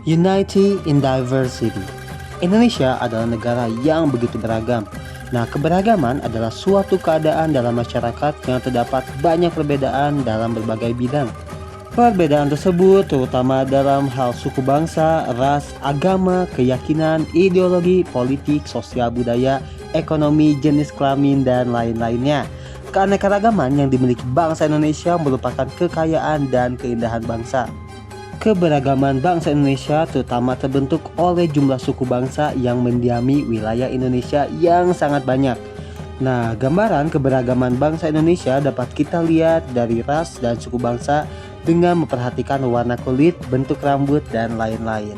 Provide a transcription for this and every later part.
Unity in Diversity. Indonesia adalah negara yang begitu beragam. Nah, keberagaman adalah suatu keadaan dalam masyarakat yang terdapat banyak perbedaan dalam berbagai bidang. Perbedaan tersebut terutama dalam hal suku bangsa, ras, agama, keyakinan, ideologi, politik, sosial budaya, ekonomi, jenis kelamin, dan lain-lainnya. Keanekaragaman yang dimiliki bangsa Indonesia merupakan kekayaan dan keindahan bangsa. Keberagaman bangsa Indonesia terutama terbentuk oleh jumlah suku bangsa yang mendiami wilayah Indonesia yang sangat banyak. Nah, gambaran keberagaman bangsa Indonesia dapat kita lihat dari ras dan suku bangsa dengan memperhatikan warna kulit, bentuk rambut, dan lain-lain.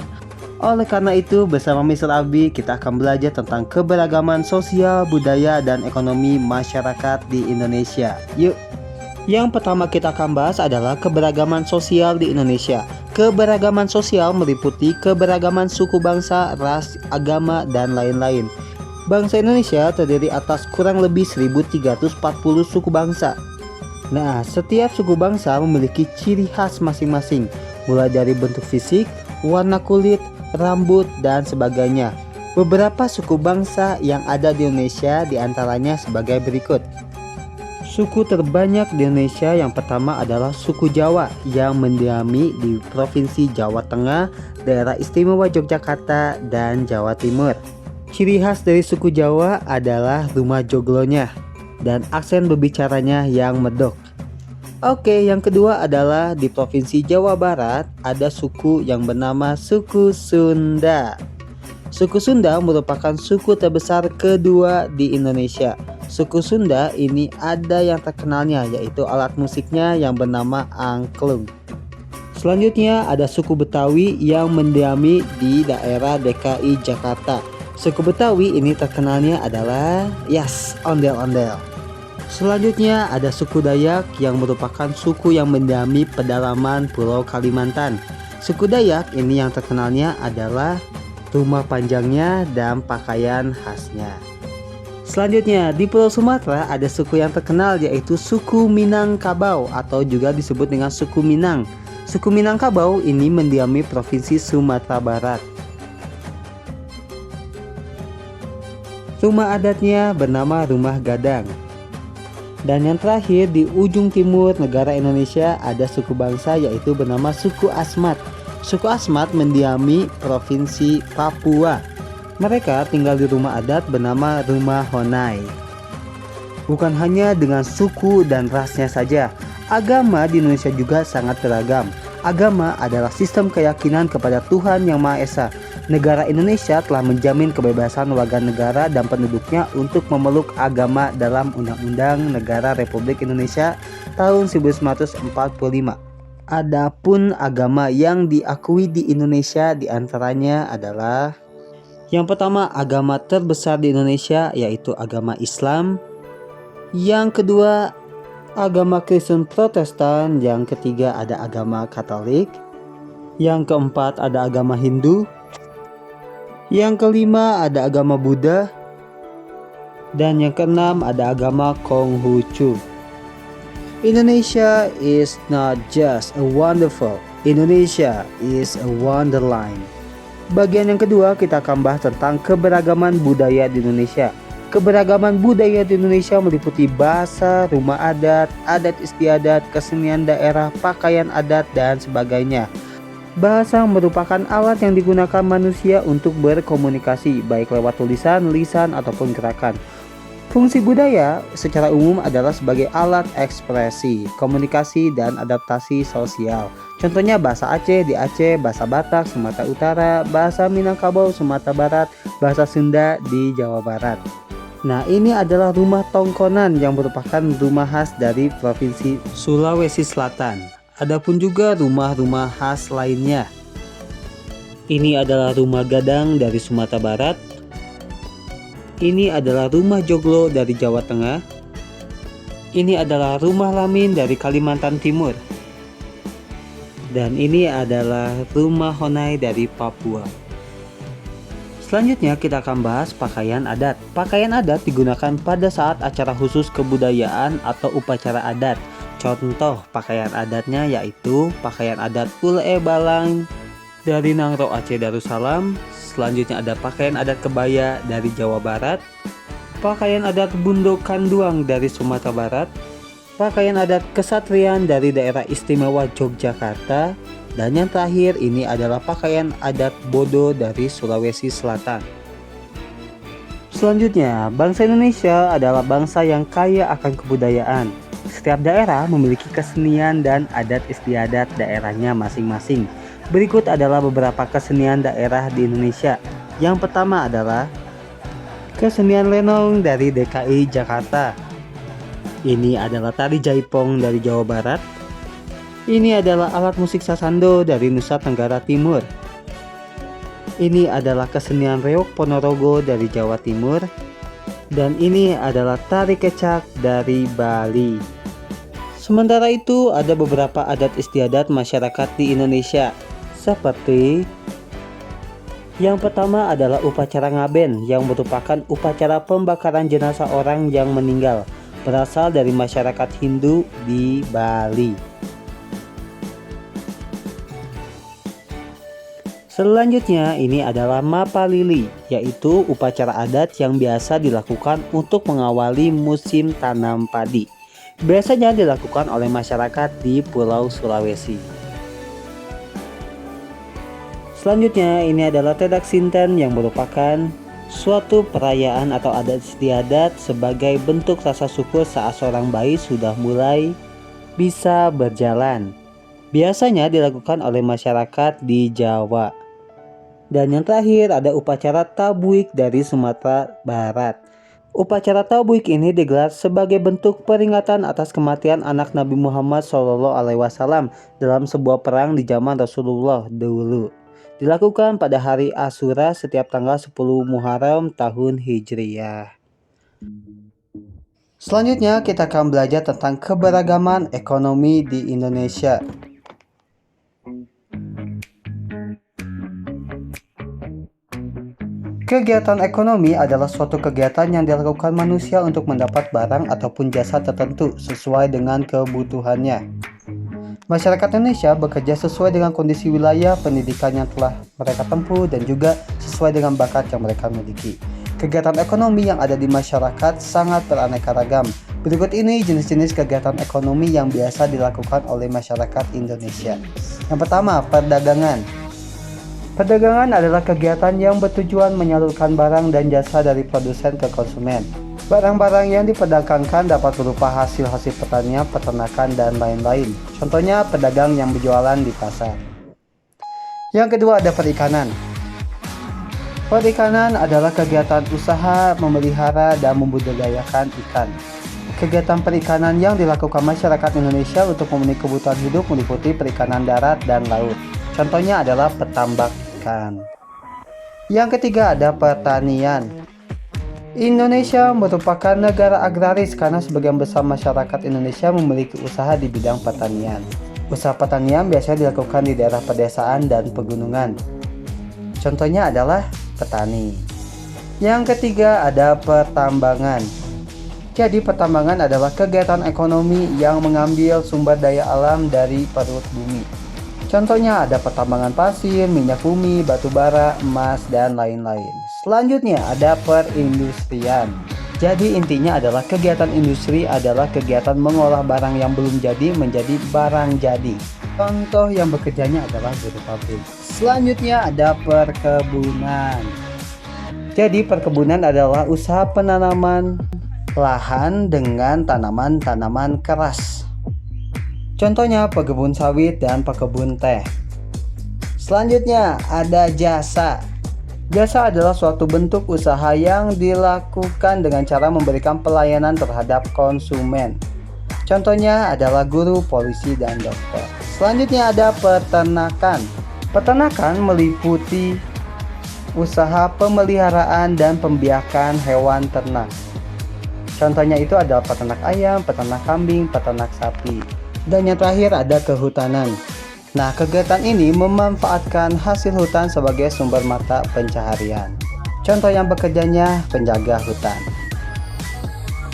Oleh karena itu, bersama Mr. Abi kita akan belajar tentang keberagaman sosial, budaya, dan ekonomi masyarakat di Indonesia. Yuk! Yang pertama kita akan bahas adalah keberagaman sosial di Indonesia. Keberagaman sosial meliputi keberagaman suku bangsa, ras, agama, dan lain-lain. Bangsa Indonesia terdiri atas kurang lebih 1340 suku bangsa. Nah, setiap suku bangsa memiliki ciri khas masing-masing, mulai dari bentuk fisik, warna kulit, rambut, dan sebagainya. Beberapa suku bangsa yang ada di Indonesia diantaranya sebagai berikut. Suku terbanyak di Indonesia yang pertama adalah suku Jawa yang mendiami di Provinsi Jawa Tengah, Daerah Istimewa Yogyakarta, dan Jawa Timur. Ciri khas dari suku Jawa adalah rumah joglonya dan aksen berbicaranya yang medok. Oke, yang kedua adalah di Provinsi Jawa Barat ada suku yang bernama suku Sunda. Suku Sunda merupakan suku terbesar kedua di Indonesia. Suku Sunda ini ada yang terkenalnya yaitu alat musiknya yang bernama angklung. Selanjutnya ada suku Betawi yang mendiami di daerah DKI Jakarta. Suku Betawi ini terkenalnya adalah ondel-ondel. Selanjutnya ada suku Dayak yang merupakan suku yang mendiami pedalaman Pulau Kalimantan. Suku Dayak ini yang terkenalnya adalah rumah panjangnya dan pakaian khasnya. Selanjutnya di Pulau Sumatera ada suku yang terkenal yaitu suku Minangkabau atau juga disebut dengan suku Minang. Suku Minangkabau ini mendiami Provinsi Sumatera Barat. Rumah adatnya bernama Rumah Gadang. Dan yang terakhir di ujung timur negara Indonesia ada suku bangsa yaitu bernama suku Asmat. Suku Asmat mendiami Provinsi Papua. Mereka tinggal di rumah adat bernama Rumah Honai. Bukan hanya dengan suku dan rasnya saja, agama di Indonesia juga sangat beragam. Agama adalah sistem keyakinan kepada Tuhan Yang Maha Esa. Negara Indonesia telah menjamin kebebasan warga negara dan penduduknya untuk memeluk agama dalam Undang-Undang Negara Republik Indonesia tahun 1945. Adapun agama yang diakui di Indonesia diantaranya adalah yang pertama agama terbesar di Indonesia yaitu agama Islam. Yang kedua agama Kristen Protestan. Yang ketiga ada agama Katolik. Yang keempat ada agama Hindu. Yang kelima ada agama Buddha. Dan yang keenam ada agama Konghucu. Indonesia is not just a wonderful, Indonesia is a wonderland. Bagian yang kedua kita akan bahas tentang keberagaman budaya di Indonesia. Keberagaman budaya di Indonesia meliputi bahasa, rumah adat, adat istiadat, kesenian daerah, pakaian adat, dan sebagainya. Bahasa merupakan alat yang digunakan manusia untuk berkomunikasi, baik lewat tulisan, lisan, ataupun gerakan. Fungsi budaya secara umum adalah sebagai alat ekspresi, komunikasi, dan adaptasi sosial. Contohnya bahasa Aceh di Aceh, bahasa Batak Sumatera Utara, bahasa Minangkabau Sumatera Barat, bahasa Sunda di Jawa Barat. Nah, ini adalah rumah tongkonan yang merupakan rumah khas dari Provinsi Sulawesi Selatan. Adapun juga rumah-rumah khas lainnya. Ini adalah rumah gadang dari Sumatera Barat. Ini adalah rumah joglo dari Jawa Tengah. Ini adalah rumah lamin dari Kalimantan Timur. Dan ini adalah rumah Honai dari Papua. Selanjutnya kita akan bahas pakaian adat. Pakaian adat digunakan pada saat acara khusus kebudayaan atau upacara adat. Contoh pakaian adatnya yaitu pakaian adat Ule Balang dari Nangro Aceh Darussalam. Selanjutnya ada pakaian adat kebaya dari Jawa Barat, pakaian adat Bundo Kanduang dari Sumatera Barat, pakaian adat kesatrian dari daerah istimewa Yogyakarta, dan yang terakhir ini adalah pakaian adat Bodo dari Sulawesi Selatan. Selanjutnya, bangsa Indonesia adalah bangsa yang kaya akan kebudayaan. Setiap daerah memiliki kesenian dan adat istiadat daerahnya masing-masing. Berikut adalah beberapa kesenian daerah di Indonesia. Yang pertama adalah kesenian lenong dari DKI Jakarta. Ini adalah tari jaipong dari Jawa Barat. Ini adalah alat musik sasando dari Nusa Tenggara Timur. Ini adalah kesenian reok Ponorogo dari Jawa Timur. Dan ini adalah tari kecak dari Bali. Sementara itu, ada beberapa adat istiadat masyarakat di Indonesia, seperti yang pertama adalah upacara ngaben, yang merupakan upacara pembakaran jenazah orang yang meninggal, berasal dari masyarakat Hindu di Bali. Selanjutnya ini adalah Mapalili, yaitu upacara adat yang biasa dilakukan untuk mengawali musim tanam padi. Biasanya dilakukan oleh masyarakat di Pulau Sulawesi. Selanjutnya ini adalah Tedak Sinten, yang merupakan suatu perayaan atau adat istiadat sebagai bentuk rasa syukur saat seorang bayi sudah mulai bisa berjalan. Biasanya dilakukan oleh masyarakat di Jawa. Dan yang terakhir ada upacara Tabuik dari Sumatera Barat. Upacara Tabuik ini digelar sebagai bentuk peringatan atas kematian anak Nabi Muhammad SAW dalam sebuah perang di zaman Rasulullah dulu. Dilakukan pada hari Asyura setiap tanggal 10 Muharram tahun Hijriyah. Selanjutnya kita akan belajar tentang keberagaman ekonomi di Indonesia. Kegiatan ekonomi adalah suatu kegiatan yang dilakukan manusia untuk mendapat barang ataupun jasa tertentu sesuai dengan kebutuhannya. Masyarakat Indonesia bekerja sesuai dengan kondisi wilayah, pendidikan yang telah mereka tempuh, dan juga sesuai dengan bakat yang mereka miliki. Kegiatan ekonomi yang ada di masyarakat sangat beraneka ragam. Berikut ini jenis-jenis kegiatan ekonomi yang biasa dilakukan oleh masyarakat Indonesia. Yang pertama, perdagangan. Perdagangan adalah kegiatan yang bertujuan menyalurkan barang dan jasa dari produsen ke konsumen. Barang-barang yang diperdagangkan dapat berupa hasil-hasil pertanian, peternakan, dan lain-lain. Contohnya pedagang yang berjualan di pasar. Yang kedua ada perikanan. Perikanan adalah kegiatan usaha memelihara dan membudidayakan ikan. Kegiatan perikanan yang dilakukan masyarakat Indonesia untuk memenuhi kebutuhan hidup meliputi perikanan darat dan laut. Contohnya adalah petambakan. Yang ketiga ada pertanian. Indonesia merupakan negara agraris karena sebagian besar masyarakat Indonesia memiliki usaha di bidang pertanian. Usaha pertanian biasanya dilakukan di daerah pedesaan dan pegunungan. Contohnya adalah petani. Yang ketiga ada pertambangan. Jadi pertambangan adalah kegiatan ekonomi yang mengambil sumber daya alam dari perut bumi. Contohnya ada pertambangan pasir, minyak bumi, batu bara, emas, dan lain-lain. Selanjutnya ada perindustrian. Jadi intinya adalah kegiatan industri adalah kegiatan mengolah barang yang belum jadi menjadi barang jadi. Contoh yang bekerjanya adalah buruh pabrik. Selanjutnya ada perkebunan. Jadi perkebunan adalah usaha penanaman lahan dengan tanaman-tanaman keras. Contohnya pekebun sawit dan pekebun teh. Selanjutnya ada jasa. Jasa adalah suatu bentuk usaha yang dilakukan dengan cara memberikan pelayanan terhadap konsumen. Contohnya adalah guru, polisi, dan dokter. Selanjutnya ada peternakan. Peternakan meliputi usaha pemeliharaan dan pembiakan hewan ternak. Contohnya itu adalah peternak ayam, peternak kambing, peternak sapi. Dan yang terakhir ada kehutanan. Nah, kegiatan ini memanfaatkan hasil hutan sebagai sumber mata pencaharian. Contoh yang bekerjanya penjaga hutan.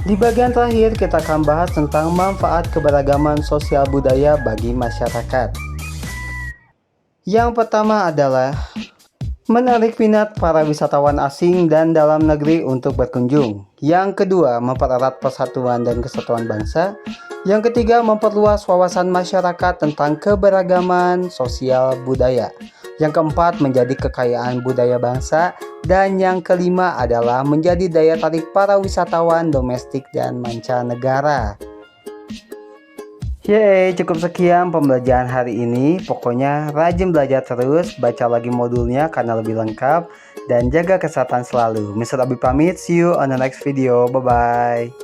Di bagian terakhir kita akan bahas tentang manfaat keberagaman sosial budaya bagi masyarakat. Yang pertama adalah menarik minat para wisatawan asing dan dalam negeri untuk berkunjung. Yang kedua, mempererat persatuan dan kesatuan bangsa. Yang ketiga, memperluas wawasan masyarakat tentang keberagaman sosial budaya. Yang keempat, menjadi kekayaan budaya bangsa. Dan yang kelima adalah menjadi daya tarik para wisatawan domestik dan mancanegara. Yeay, cukup sekian pembelajaran hari ini. Pokoknya rajin belajar terus, baca lagi modulnya karena lebih lengkap, dan jaga kesehatan selalu. Mr. Abi pamit, see you on the next video. Bye-bye.